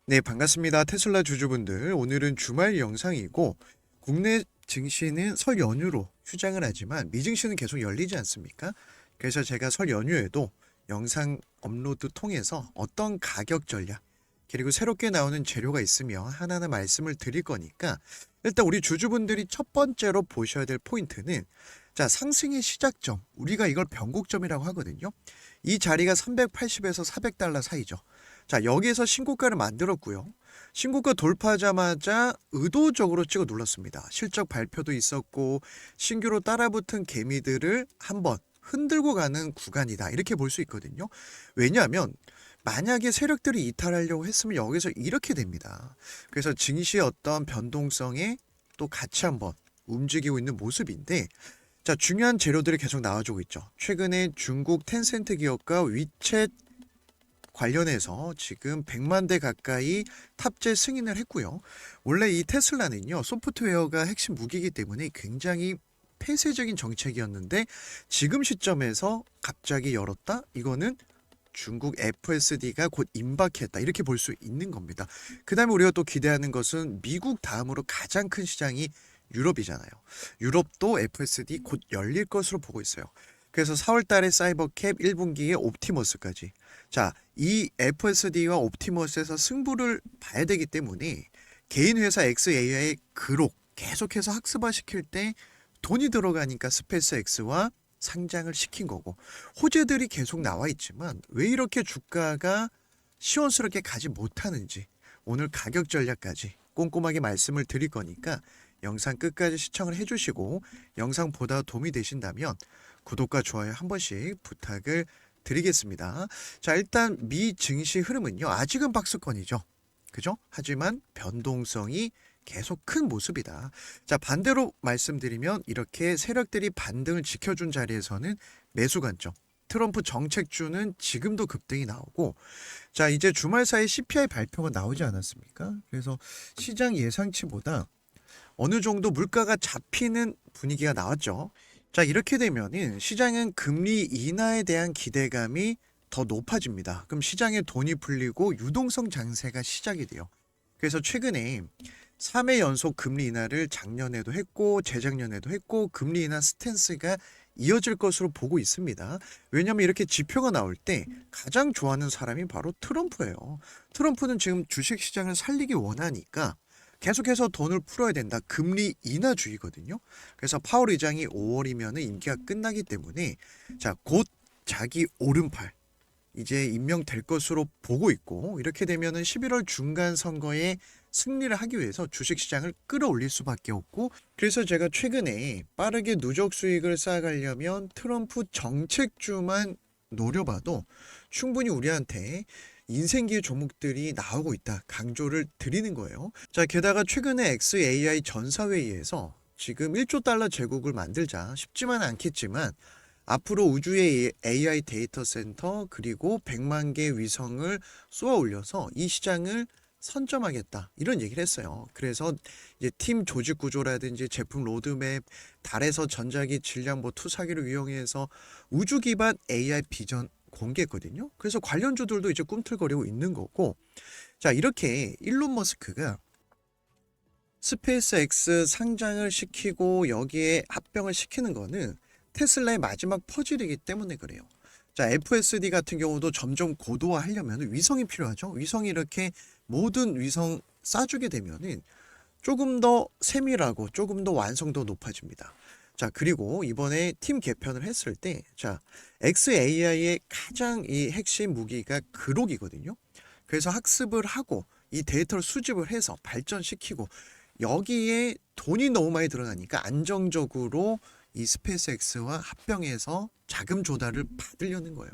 네, 반갑습니다. 테슬라 주주분들. 오늘은 주말 영상이고, 국내 증시는 설 연휴로 휴장을 하지만 미증시는 계속 열리지 않습니까? 그래서 제가 설 연휴에도 영상 업로드 통해서 어떤 가격 전략, 그리고 새롭게 나오는 재료가 있으며 하나하나 말씀을 드릴 거니까, 일단 우리 주주분들이 첫 번째로 보셔야 될 포인트는, 자, 상승의 시작점, 우리가 이걸 변곡점이라고 하거든요. 이 자리가 380에서 400달러 사이죠. 자, 여기에서 신고가를 만들었고요. 신고가 돌파하자마자 의도적으로 찍어 눌렀습니다. 실적 발표도 있었고 신규로 따라붙은 개미들을 한번 흔들고 가는 구간이다. 이렇게 볼 수 있거든요. 왜냐하면 만약에 세력들이 이탈하려고 했으면 여기서 이렇게 됩니다. 그래서 증시의 어떤 변동성에 또 같이 한번 움직이고 있는 모습인데, 자, 중요한 재료들이 계속 나와주고 있죠. 최근에 중국 텐센트 기업과 위챗 관련해서 지금 100만 대 가까이 탑재 승인을 했고요. 원래 이 테슬라는요, 소프트웨어가 핵심 무기이기 때문에 굉장히 폐쇄적인 정책이었는데 지금 시점에서 갑자기 열었다? 이거는 중국 FSD가 곧 임박했다. 이렇게 볼 수 있는 겁니다. 그 다음에 우리가 또 기대하는 것은 미국 다음으로 가장 큰 시장이 유럽이잖아요. 유럽도 FSD 곧 열릴 것으로 보고 있어요. 그래서 4월 달에 사이버캡 1분기에 옵티머스까지. 자, 이 FSD와 옵티머스에서 승부를 봐야 되기 때문에 개인 회사 XAI의 그록 계속해서 학습화 시킬 때 돈이 들어가니까 스페이스 X와 상장을 시킨 거고, 호재들이 계속 나와 있지만 왜 이렇게 주가가 시원스럽게 가지 못하는지 오늘 가격 전략까지 꼼꼼하게 말씀을 드릴 거니까 영상 끝까지 시청을 해주시고, 영상 보다 도움이 되신다면 구독과 좋아요 한 번씩 부탁을 드리겠습니다. 자, 일단 미 증시 흐름은요, 아직은 박스권이죠. 그죠? 하지만 변동성이 계속 큰 모습이다. 자, 반대로 말씀드리면 이렇게 세력들이 반등을 지켜준 자리에서는 매수 관점. 트럼프 정책주는 지금도 급등이 나오고, 자, 이제 주말 사이 CPI 발표가 나오지 않았습니까? 그래서 시장 예상치보다 어느 정도 물가가 잡히는 분위기가 나왔죠. 자, 이렇게 되면은 시장은 금리 인하에 대한 기대감이 더 높아집니다. 그럼 시장에 돈이 풀리고 유동성 장세가 시작이 돼요. 그래서 최근에 3회 연속 금리 인하를 작년에도 했고 재작년에도 했고 금리 인하 스탠스가 이어질 것으로 보고 있습니다. 왜냐하면 이렇게 지표가 나올 때 가장 좋아하는 사람이 바로 트럼프예요. 트럼프는 지금 주식시장을 살리기 원하니까 계속해서 돈을 풀어야 된다. 금리 인하주의거든요. 그래서 파월 의장이 5월이면 임기가 끝나기 때문에, 자, 곧 자기 오른팔 이제 임명될 것으로 보고 있고, 이렇게 되면은 11월 중간 선거에 승리를 하기 위해서 주식시장을 끌어올릴 수밖에 없고, 그래서 제가 최근에 빠르게 누적 수익을 쌓아가려면 트럼프 정책주만 노려봐도 충분히 우리한테 인생기의 종목들이 나오고 있다 강조를 드리는 거예요. 자, 게다가 최근에 XAI 전사회의에서 지금 1조 달러 제국을 만들자, 쉽지만 않겠지만 앞으로 우주의 AI 데이터 센터 그리고 100만 개 위성을 쏘아 올려서 이 시장을 선점하겠다, 이런 얘기를 했어요. 그래서 이제 팀 조직 구조라든지 제품 로드맵, 달에서 전자기 질량보 투사기를 이용해서 우주 기반 AI 비전 공개했거든요. 그래서 관련주들도 이제 꿈틀거리고 있는 거고, 자, 이렇게 일론 머스크가 스페이스 X 상장을 시키고 여기에 합병을 시키는 거는 테슬라의 마지막 퍼즐이기 때문에 그래요. 자, FSD 같은 경우도 점점 고도화하려면 위성이 필요하죠. 위성이 이렇게 모든 위성 쏴주게 되면은 조금 더 세밀하고 조금 더 완성도 높아집니다. 자, 그리고 이번에 팀 개편을 했을 때, 자, XAI의 가장 이 핵심 무기가 그록이거든요. 그래서 학습을 하고 이 데이터를 수집을 해서 발전시키고, 여기에 돈이 너무 많이 들어가니까 안정적으로 이 스페이스X와 합병해서 자금 조달을 받으려는 거예요.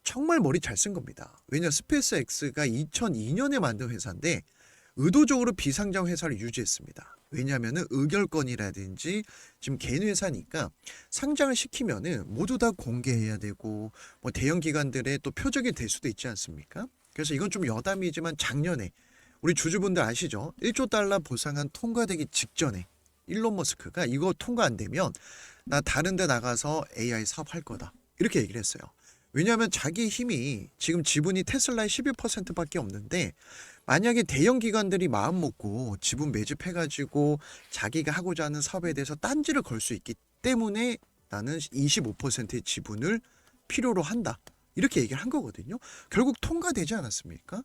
정말 머리 잘 쓴 겁니다. 왜냐, 스페이스X가 2002년에 만든 회사인데 의도적으로 비상장 회사를 유지했습니다. 왜냐하면 의결권이라든지 지금 개인 회사니까 상장을 시키면은 모두 다 공개해야 되고 뭐 대형 기관들의 또 표적이 될 수도 있지 않습니까? 그래서 이건 좀 여담이지만 작년에 우리 주주분들 아시죠? 1조 달러 보상안 통과되기 직전에 일론 머스크가 이거 통과 안 되면 나 다른 데 나가서 AI 사업할 거다, 이렇게 얘기를 했어요. 왜냐하면 자기 힘이 지금 지분이 테슬라의 11%밖에 없는데 만약에 대형 기관들이 마음 먹고 지분 매집해가지고 자기가 하고자 하는 사업에 대해서 딴지를 걸 수 있기 때문에 나는 25%의 지분을 필요로 한다. 이렇게 얘기를 한 거거든요. 결국 통과되지 않았습니까?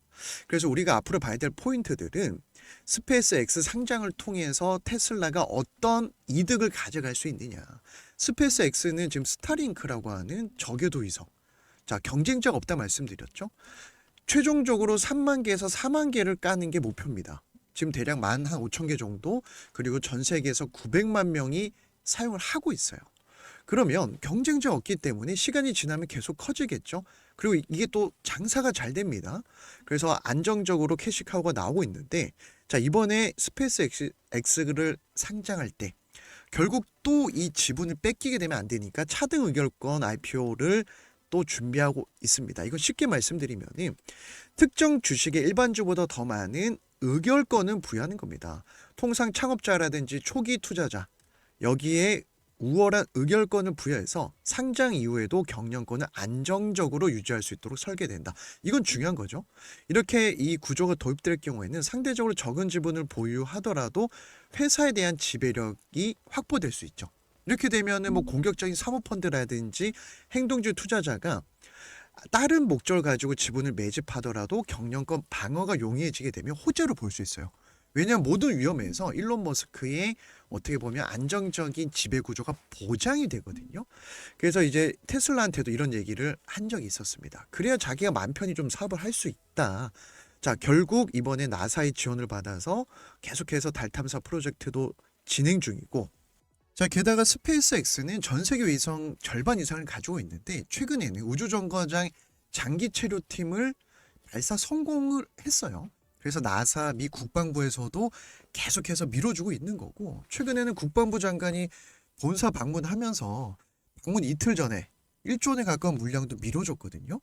그래서 우리가 앞으로 봐야 될 포인트들은 스페이스 X 상장을 통해서 테슬라가 어떤 이득을 가져갈 수 있느냐. 스페이스 X는 지금 스타링크라고 하는 저궤도 위성. 자, 경쟁자가 없다 말씀드렸죠. 최종적으로 3만 개에서 4만 개를 까는 게 목표입니다. 지금 대략 15,000개 정도, 그리고 전 세계에서 900만 명이 사용을 하고 있어요. 그러면 경쟁자가 없기 때문에 시간이 지나면 계속 커지겠죠. 그리고 이게 또 장사가 잘 됩니다. 그래서 안정적으로 캐시카우가 나오고 있는데, 자, 이번에 스페이스 X를 상장할 때 결국 또 이 지분을 뺏기게 되면 안 되니까 차등 의결권 IPO를 또 준비하고 있습니다. 이건 쉽게 말씀드리면 특정 주식의 일반주보다 더 많은 의결권은 부여하는 겁니다. 통상 창업자라든지 초기 투자자, 여기에 우월한 의결권을 부여해서 상장 이후에도 경영권을 안정적으로 유지할 수 있도록 설계된다. 이건 중요한 거죠. 이렇게 이 구조가 도입될 경우에는 상대적으로 적은 지분을 보유하더라도 회사에 대한 지배력이 확보될 수 있죠. 이렇게 되면은 뭐 공격적인 사모펀드라든지 행동주의 투자자가 다른 목적을 가지고 지분을 매집하더라도 경영권 방어가 용이해지게 되면 호재로 볼 수 있어요. 왜냐하면 모든 위험에서 일론 머스크의 어떻게 보면 안정적인 지배 구조가 보장이 되거든요. 그래서 이제 테슬라한테도 이런 얘기를 한 적이 있었습니다. 그래야 자기가 맘 편히 좀 사업을 할 수 있다. 자, 결국 이번에 나사의 지원을 받아서 계속해서 달 탐사 프로젝트도 진행 중이고, 자, 게다가 스페이스 X는 전 세계 위성 절반 이상을 가지고 있는데 최근에는 우주정거장 장기 체류팀을 발사 성공을 했어요. 그래서 나사 미 국방부에서도 계속해서 밀어주고 있는 거고, 최근에는 국방부 장관이 본사 방문하면서 방문 이틀 전에 1조 원에 가까운 물량도 밀어줬거든요.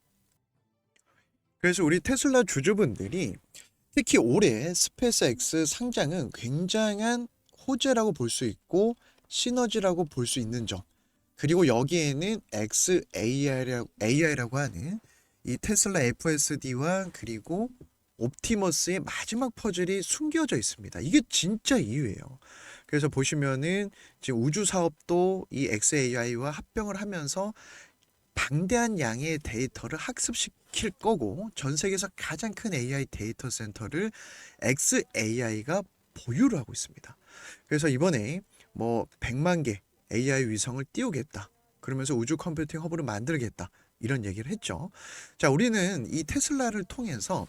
그래서 우리 테슬라 주주분들이 특히 올해 스페이스 X 상장은 굉장한 호재라고 볼 수 있고 시너지라고 볼 수 있는 점, 그리고 여기에는 XAI라고 하는 이 테슬라 FSD와 그리고 옵티머스의 마지막 퍼즐이 숨겨져 있습니다. 이게 진짜 이유예요. 그래서 보시면은 지금 우주 사업도 이 XAI와 합병을 하면서 방대한 양의 데이터를 학습시킬 거고, 전 세계에서 가장 큰 AI 데이터 센터를 XAI가 보유를 하고 있습니다. 그래서 이번에 뭐 100만 개 AI 위성을 띄우겠다. 그러면서 우주 컴퓨팅 허브를 만들겠다. 이런 얘기를 했죠. 자, 우리는 이 테슬라를 통해서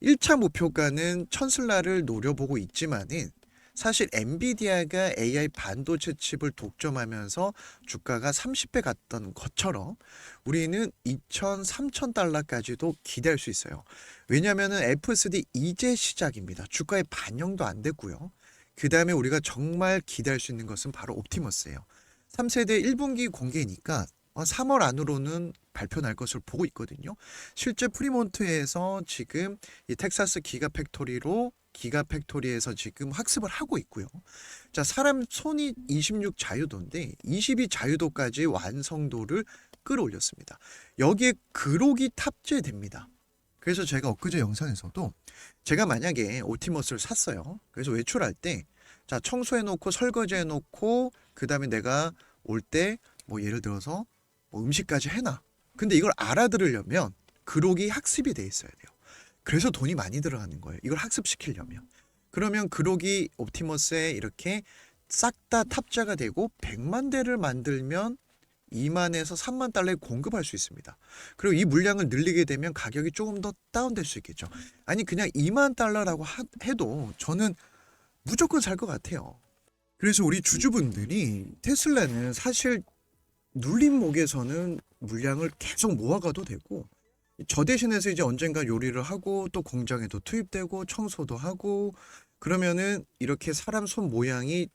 1차 목표가는 1000슬라를 노려보고 있지만은 사실 엔비디아가 AI 반도체 칩을 독점하면서 주가가 30배 갔던 것처럼 우리는 2,000, 3,000달러까지도 기대할 수 있어요. 왜냐하면 FSD 이제 시작입니다. 주가에 반영도 안 됐고요. 그 다음에 우리가 정말 기대할 수 있는 것은 바로 옵티머스예요. 3세대 1분기 공개니까 3월 안으로는 발표 날 것을 보고 있거든요. 실제 프리몬트에서 지금 이 텍사스 기가팩토리에서 지금 학습을 하고 있고요. 자, 사람 손이 26 자유도인데 22 자유도까지 완성도를 끌어올렸습니다. 여기에 그록이 탑재됩니다. 그래서 제가 엊그제 영상에서도 제가 만약에 옵티머스를 샀어요. 그래서 외출할 때 자, 청소해놓고 설거지해놓고 그 다음에 내가 올 때 뭐 예를 들어서 뭐 음식까지 해놔. 근데 이걸 알아들으려면 그록이 학습이 돼 있어야 돼요. 그래서 돈이 많이 들어가는 거예요. 이걸 학습시키려면. 그러면 그록이 옵티머스에 이렇게 싹 다 탑재가 되고 100만 대를 만들면 2만에서 3만 달러에 공급할 수 있습니다. 그리고 이 물량을 늘리게 되면 가격이 조금 더 다운될 수 있겠죠. 아니 그냥 2만 달러라고 해도 저는 무조건 살 것 같아요. 그래서 우리 주주분들이 테슬라는 사실 눌림목에서는 물량을 계속 모아가도 되고, 저 대신해서 이제 언젠가 요리를 하고 또 공장에도 투입되고 청소도 하고 그러면은 이렇게 사람 손 모양이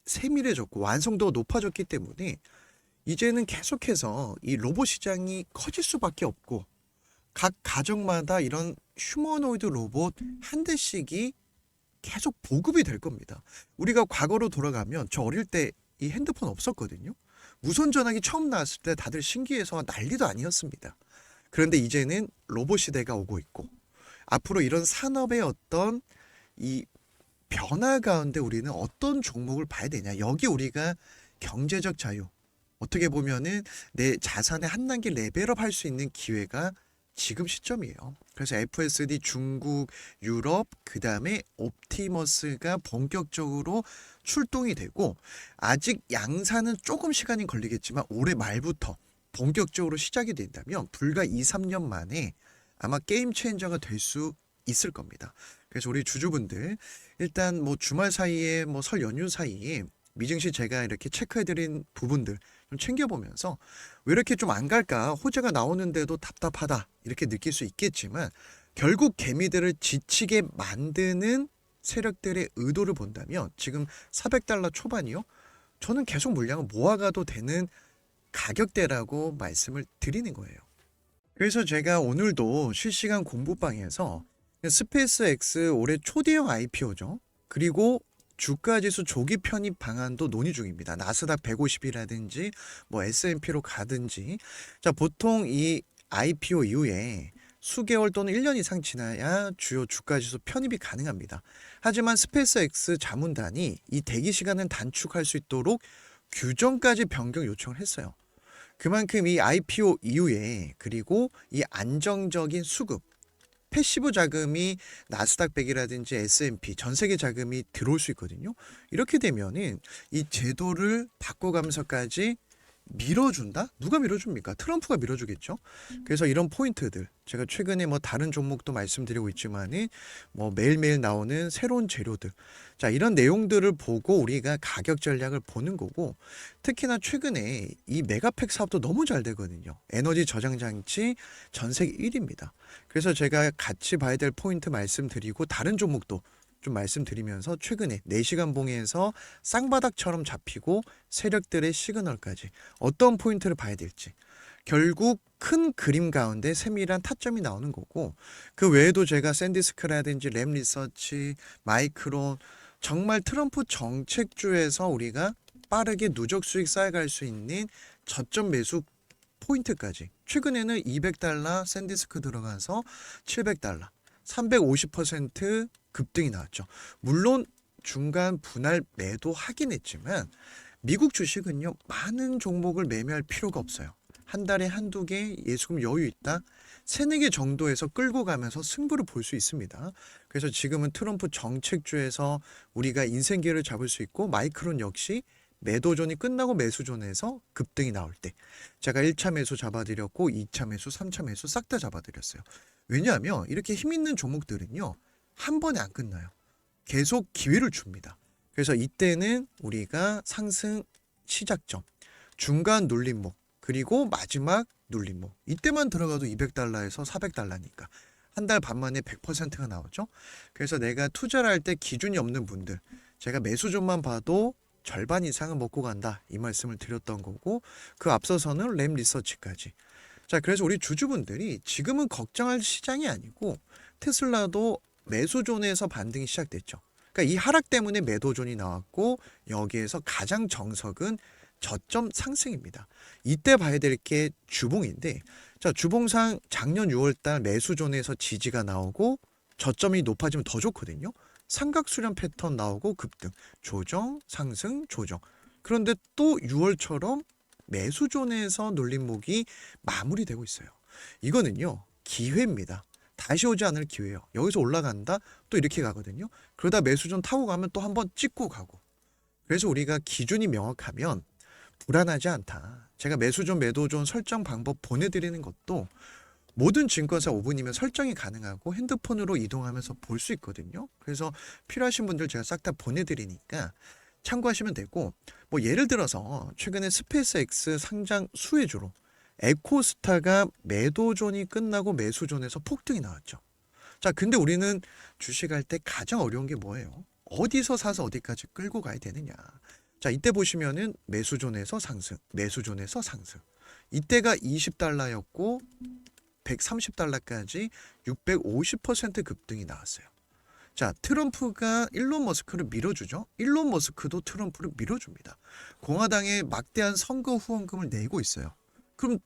세밀해졌고 완성도가 높아졌기 때문에 이제는 계속해서 이 로봇 시장이 커질 수밖에 없고, 각 가정마다 이런 휴머노이드 로봇 한 대씩이 계속 보급이 될 겁니다. 우리가 과거로 돌아가면 저 어릴 때 이 핸드폰 없었거든요. 무선 전화기 처음 나왔을 때 다들 신기해서 난리도 아니었습니다. 그런데 이제는 로봇 시대가 오고 있고 앞으로 이런 산업의 어떤 이 변화 가운데 우리는 어떤 종목을 봐야 되냐. 여기 우리가 경제적 자유, 어떻게 보면은 내 자산의 한 단계 레벨업 할 수 있는 기회가 지금 시점이에요. 그래서 FSD 중국, 유럽, 그 다음에 옵티머스가 본격적으로 출동이 되고 아직 양산은 조금 시간이 걸리겠지만 올해 말부터 본격적으로 시작이 된다면 불과 2, 3년 만에 아마 게임 체인저가 될 수 있을 겁니다. 그래서 우리 주주분들 일단 뭐 주말 사이에 뭐 설 연휴 사이에 미증시 제가 이렇게 체크해드린 부분들 좀 챙겨보면서 왜 이렇게 좀 안 갈까 호재가 나오는데도 답답하다 이렇게 느낄 수 있겠지만 결국 개미들을 지치게 만드는 세력들의 의도를 본다면 지금 400달러 초반이요. 저는 계속 물량을 모아가도 되는 가격대라고 말씀을 드리는 거예요. 그래서 제가 오늘도 실시간 공부방에서 스페이스X 올해 초대형 IPO죠. 그리고 주가지수 조기 편입 방안도 논의 중입니다. 나스닥 150이라든지 뭐 S&P로 가든지. 자, 보통 이 IPO 이후에 수개월 또는 1년 이상 지나야 주요 주가지수 편입이 가능합니다. 하지만 스페이스X 자문단이 이 대기 시간을 단축할 수 있도록 규정까지 변경 요청을 했어요. 그만큼 이 IPO 이후에 그리고 이 안정적인 수급, 패시브 자금이 나스닥 100이라든지 S&P 전 세계 자금이 들어올 수 있거든요. 이렇게 되면은 이 제도를 바꿔가면서까지 밀어준다? 누가 밀어줍니까? 트럼프가 밀어주겠죠. 그래서 이런 포인트들 제가 최근에 뭐 다른 종목도 말씀드리고 있지만은 뭐 매일매일 나오는 새로운 재료들, 자 이런 내용들을 보고 우리가 가격 전략을 보는 거고 특히나 최근에 이 메가팩 사업도 너무 잘 되거든요. 에너지 저장 장치 전 세계 1위입니다. 그래서 제가 같이 봐야 될 포인트 말씀드리고 다른 종목도 좀 말씀드리면서 최근에 4시간 봉에서 쌍바닥처럼 잡히고 세력들의 시그널까지 어떤 포인트를 봐야 될지 결국 큰 그림 가운데 세밀한 타점이 나오는 거고 그 외에도 제가 샌디스크라든지 램 리서치, 마이크론 정말 트럼프 정책주에서 우리가 빠르게 누적 수익 쌓아갈 수 있는 저점 매수 포인트까지 최근에는 200달러 샌디스크 들어가서 700달러 350% 급등이 나왔죠. 물론 중간 분할 매도 하긴 했지만 미국 주식은요. 많은 종목을 매매할 필요가 없어요. 한 달에 한두 개 예수금 여유 있다. 세네 개 정도에서 끌고 가면서 승부를 볼 수 있습니다. 그래서 지금은 트럼프 정책주에서 우리가 인생기회를 잡을 수 있고 마이크론 역시 매도존이 끝나고 매수존에서 급등이 나올 때 제가 1차 매수 잡아드렸고 2차 매수, 3차 매수 싹 다 잡아드렸어요. 왜냐하면 이렇게 힘 있는 종목들은요. 한 번에 안 끝나요. 계속 기회를 줍니다. 그래서 이때는 우리가 상승 시작점, 중간 눌림목, 그리고 마지막 눌림목. 이때만 들어가도 200달러에서 400달러니까 한 달 반 만에 100%가 나오죠. 그래서 내가 투자를 할 때 기준이 없는 분들, 제가 매수존만 봐도 절반 이상은 먹고 간다 이 말씀을 드렸던 거고 그 앞서서는 램 리서치까지. 자, 그래서 우리 주주분들이 지금은 걱정할 시장이 아니고 테슬라도 매수존에서 반등이 시작됐죠. 그러니까 이 하락 때문에 매도존이 나왔고 여기에서 가장 정석은 저점 상승입니다. 이때 봐야 될 게 주봉인데 자, 주봉상 작년 6월달 매수존에서 지지가 나오고 저점이 높아지면 더 좋거든요. 삼각수렴 패턴 나오고 급등, 조정, 상승, 조정. 그런데 또 6월처럼 매수존에서 눌림목이 마무리되고 있어요. 이거는요. 기회입니다. 다시 오지 않을 기회예요. 여기서 올라간다 또 이렇게 가거든요. 그러다 매수존 타고 가면 또 한번 찍고 가고. 그래서 우리가 기준이 명확하면 불안하지 않다. 제가 매수존 매도존 설정 방법 보내드리는 것도 모든 증권사 5분이면 설정이 가능하고 핸드폰으로 이동하면서 볼 수 있거든요. 그래서 필요하신 분들 제가 싹 다 보내드리니까 참고하시면 되고 뭐 예를 들어서 최근에 스페이스X 상장 수혜주로 에코스타가 매도존이 끝나고 매수존에서 폭등이 나왔죠. 자, 근데 우리는 주식할 때 가장 어려운 게 뭐예요? 어디서 사서 어디까지 끌고 가야 되느냐. 자, 이때 보시면은 매수존에서 상승, 매수존에서 상승. 이때가 20달러였고 130달러까지 650% 급등이 나왔어요. 자, 트럼프가 일론 머스크를 밀어주죠. 일론 머스크도 트럼프를 밀어줍니다. 공화당에 막대한 선거 후원금을 내고 있어요. 그럼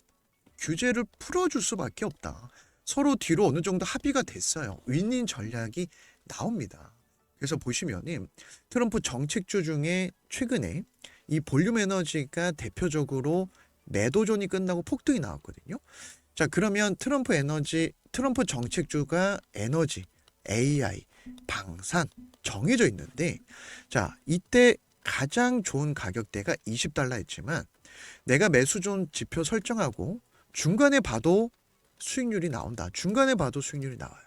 규제를 풀어줄 수밖에 없다. 서로 뒤로 어느 정도 합의가 됐어요. 윈윈 전략이 나옵니다. 그래서 보시면은 트럼프 정책주 중에 최근에 이 볼륨 에너지가 대표적으로 매도존이 끝나고 폭등이 나왔거든요. 자, 그러면 트럼프 정책주가 에너지, AI, 방산 정해져 있는데, 자, 이때 가장 좋은 가격대가 $20였지만 내가 매수존 지표 설정하고 중간에 봐도 수익률이 나온다. 중간에 봐도 수익률이 나와요.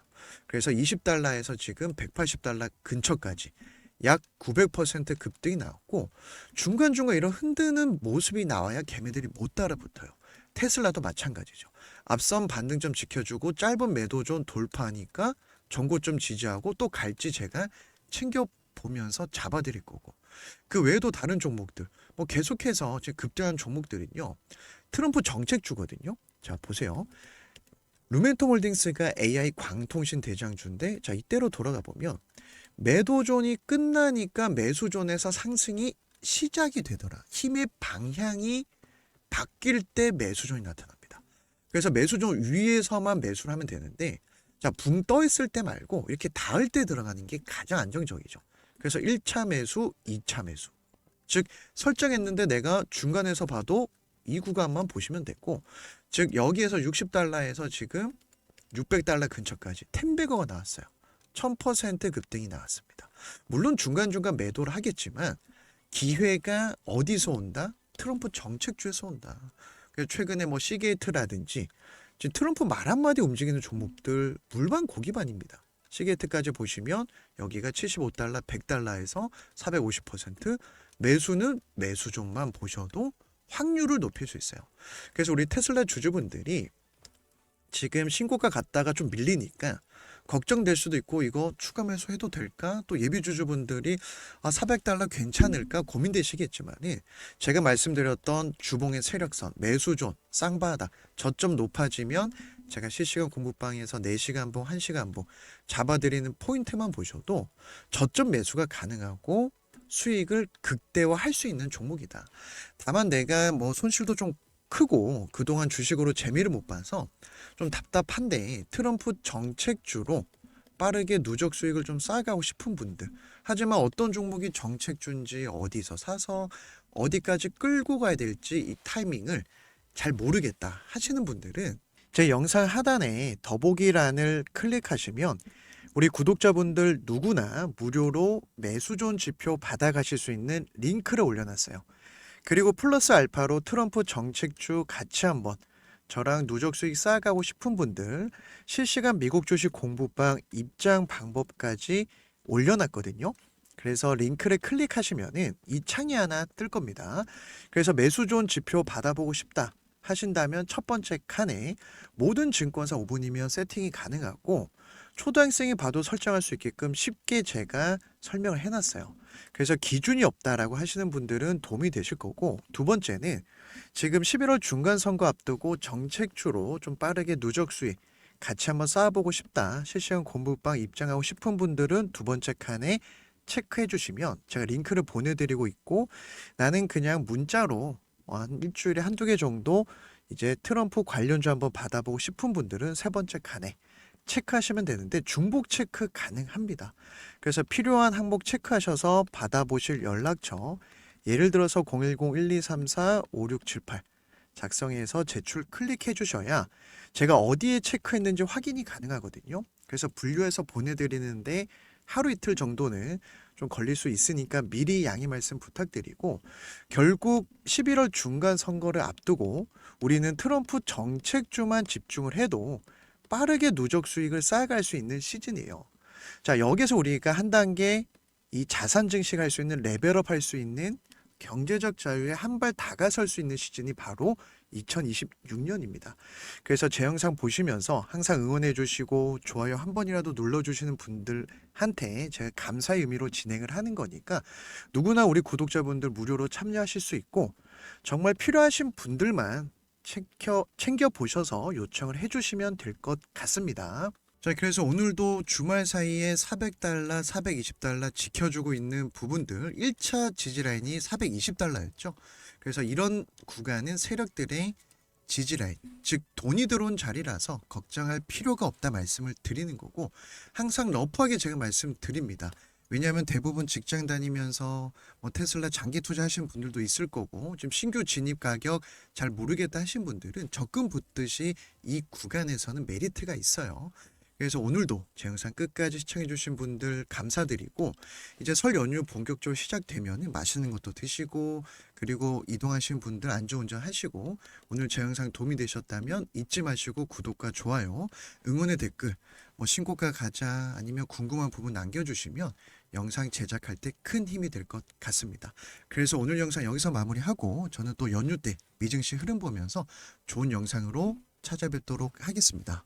그래서 $20에서 지금 $180 근처까지 약 900% 급등이 나왔고, 중간중간 이런 흔드는 모습이 나와야 개미들이 못 따라붙어요. 테슬라도 마찬가지죠. 앞선 반등점 지켜주고 짧은 매도존 돌파하니까 전고점 지지하고 또 갈지 제가 챙겨보면서 잡아드릴 거고, 그 외에도 다른 종목들 뭐 계속해서 지금 급등한 종목들은요, 트럼프 정책주거든요. 자, 보세요. 루멘통 홀딩스가 AI 광통신 대장주인데, 자, 이때로 돌아가 보면 매도존이 끝나니까 매수존에서 상승이 시작이 되더라. 힘의 방향이 바뀔 때 매수존이 나타납니다. 그래서 매수존 위에서만 매수를 하면 되는데, 자, 붕 떠 있을 때 말고 이렇게 닿을 때 들어가는 게 가장 안정적이죠. 그래서 1차 매수, 2차 매수. 즉 설정했는데 내가 중간에서 봐도 이 구간만 보시면 됐고, 즉 여기에서 $60에서 지금 $600 근처까지 10배거가 나왔어요. 1000% 급등이 나왔습니다. 물론 중간중간 매도를 하겠지만 기회가 어디서 온다? 트럼프 정책주에서 온다. 그래서 최근에 뭐 시게이트라든지 지금 트럼프 말 한마디 움직이는 종목들 물반 고기반입니다. 시게이트까지 보시면 여기가 $75, $100에서 450%, 매수는 매수종만 보셔도 확률을 높일 수 있어요. 그래서 우리 테슬라 주주분들이 지금 신고가 갔다가 좀 밀리니까 걱정될 수도 있고, 이거 추가 매수해도 될까? 또 예비 주주분들이 $400 괜찮을까 고민되시겠지만, 제가 말씀드렸던 주봉의 세력선, 매수존, 쌍바닥, 저점 높아지면 제가 실시간 공부방에서 4시간 봉, 1시간 봉 잡아드리는 포인트만 보셔도 저점 매수가 가능하고 수익을 극대화할 수 있는 종목이다. 다만 내가 뭐 손실도 좀 크고 그동안 주식으로 재미를 못 봐서 좀 답답한데, 트럼프 정책주로 빠르게 누적 수익을 좀 쌓아가고 싶은 분들, 하지만 어떤 종목이 정책주인지 어디서 사서 어디까지 끌고 가야 될지 이 타이밍을 잘 모르겠다 하시는 분들은 제 영상 하단에 더보기란을 클릭하시면 우리 구독자분들 누구나 무료로 매수존 지표 받아가실 수 있는 링크를 올려놨어요. 그리고 플러스 알파로 트럼프 정책주 같이 한번 저랑 누적 수익 쌓아가고 싶은 분들 실시간 미국 주식 공부방 입장 방법까지 올려놨거든요. 그래서 링크를 클릭하시면은 이 창이 하나 뜰 겁니다. 그래서 매수존 지표 받아보고 싶다 하신다면 첫 번째 칸에 모든 증권사 5분이면 세팅이 가능하고, 초등학생이 봐도 설정할 수 있게끔 쉽게 제가 설명을 해놨어요. 그래서 기준이 없다라고 하시는 분들은 도움이 되실 거고, 두 번째는 지금 11월 중간선거 앞두고 정책주로 좀 빠르게 누적 수익 같이 한번 쌓아보고 싶다, 실시간 공부방 입장하고 싶은 분들은 두 번째 칸에 체크해 주시면 제가 링크를 보내드리고 있고, 나는 그냥 문자로 한 일주일에 한두 개 정도 이제 트럼프 관련주 한번 받아보고 싶은 분들은 세 번째 칸에 체크하시면 되는데 중복 체크 가능합니다. 그래서 필요한 항목 체크하셔서 받아보실 연락처, 예를 들어서 010-1234-5678 작성해서 제출 클릭해 주셔야 제가 어디에 체크했는지 확인이 가능하거든요. 그래서 분류해서 보내드리는데 하루 이틀 정도는 좀 걸릴 수 있으니까 미리 양해 말씀 부탁드리고, 결국 11월 중간 선거를 앞두고 우리는 트럼프 정책주만 집중을 해도 빠르게 누적 수익을 쌓아갈 수 있는 시즌이에요. 자, 여기서 우리가 한 단계 이 자산 증식할 수 있는, 레벨업 할 수 있는, 경제적 자유에 한 발 다가설 수 있는 시즌이 바로 2026년입니다. 그래서 제 영상 보시면서 항상 응원해 주시고 좋아요 한 번이라도 눌러주시는 분들한테 제가 감사의 의미로 진행을 하는 거니까 누구나 우리 구독자분들 무료로 참여하실 수 있고, 정말 필요하신 분들만 챙겨 보셔서 요청을 해주시면 될 것 같습니다. 자, 그래서 오늘도 주말 사이에 $400, $420 지켜주고 있는 부분들, 1차 지지라인이 $420였죠. 그래서 이런 구간은 세력들의 지지라인, 즉 돈이 들어온 자리라서 걱정할 필요가 없다 말씀을 드리는 거고, 항상 러프하게 제가 말씀드립니다. 왜냐하면 대부분 직장 다니면서 뭐 테슬라 장기 투자하신 분들도 있을 거고, 지금 신규 진입 가격 잘 모르겠다 하신 분들은 적금 붓듯이 이 구간에서는 메리트가 있어요. 그래서 오늘도 제 영상 끝까지 시청해주신 분들 감사드리고, 이제 설 연휴 본격적으로 시작되면 맛있는 것도 드시고, 그리고 이동하신 분들 안전운전 하시고, 오늘 제 영상 도움이 되셨다면 잊지 마시고 구독과 좋아요, 응원의 댓글, 뭐 신고가 가자 아니면 궁금한 부분 남겨주시면 영상 제작할 때 큰 힘이 될 것 같습니다. 그래서 오늘 영상 여기서 마무리하고 저는 또 연휴 때 미증시 흐름 보면서 좋은 영상으로 찾아뵙도록 하겠습니다.